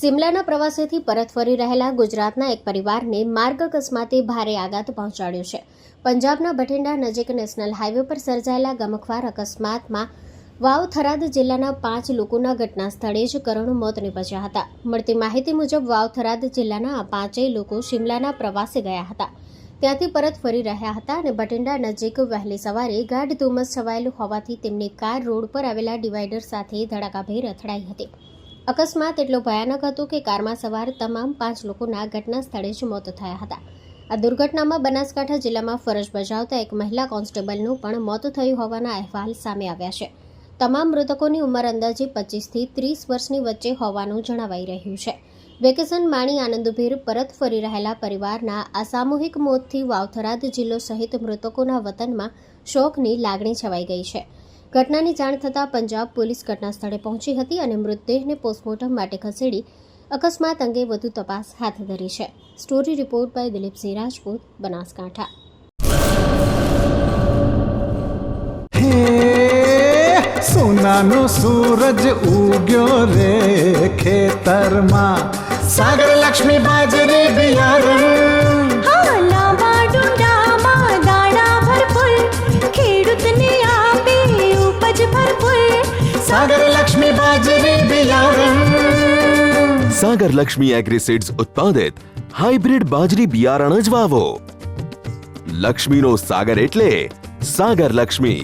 સિમલાના પ્રવાસેથી પરત ફરી રહેલા ગુજરાતના એક પરિવારને માર્ગ અકસ્માતે ભારે આઘાત પહોંચાડ્યો છે. પંજાબના બઠિંડા નજીક નેશનલ હાઈવે પર સર્જાયેલા ગમખ્વાર અકસ્માતમાં વાવ થરાદ જિલ્લાના 5 લોકોના ઘટના સ્થળે જ કરુણ મોત નીપજ્યા હતા. મળતી માહિતી મુજબ વાવ થરાદ જિલ્લાના આ 5 લોકો શિમલાના પ્રવાસે ગયા હતા. ત્યાંથી પરત ફરી રહ્યા હતા અને બઠિંડા નજીક વહેલી સવારે ગાઢ ધુમ્મસ છવાયેલું હોવાથી તેમની કાર રોડ પર આવેલા ડિવાઈડર સાથે ધડાકાભેર અથડાઈ હતી. અકસ્માત એટલો ભયાનક હતો કે કારમાં સવાર તમામ 5 લોકોના ઘટના સ્થળે જ મોત થયા હતા. આ દુર્ઘટનામાં બનાસકાંઠા જિલ્લામાં ફરજ બજાવતા એક મહિલા કોન્સ્ટેબલનું પણ મોત થયું હોવાના અહેવાલ સામે આવ્યા છે. તમામ મૃતકોની ઉંમર અંદાજે 25 થી 30 વર્ષની વચ્ચે હોવાનું જણાવાઈ રહ્યું છે. વેકેશન માણી આનંદભેર પરત ફરી રહેલા પરિવારના આ સામૂહિક મોતથી વાવથરાદ જિલ્લો સહિત મૃતકોના વતનમાં શોકની લાગણી છવાઈ ગઈ છે. ઘટનાની જાણ થતાં પંજાબ પોલીસ ઘટના સ્થળે પહોંચી હતી અને મૃતદેહને પોસ્ટમોર્ટમ માટે ખસેડી અકસ્માત અંગે વધુ તપાસ હાથ ધરી છે. Story report by Dilipsinh Rajput, Banaskantha. સોનાનો સૂરજ ઉગ્યો રે ખેતરમાં, સાગર લક્ષ્મી બાજરી બિયારણ, લાંબા ડુંડામાં દાણા ભરપૂર, ખેડૂતને આપે ઉપજ ભરપૂર. સાગર લક્ષ્મી બાજરી બિયારણ. સાગર લક્ષ્મી એગ્રીસીડ્સ ઉત્પાદિત હાઇબ્રિડ બાજરી બિયારણ જ વાવો. લક્ષ્મીનો સાગર એટલે સાગર લક્ષ્મી.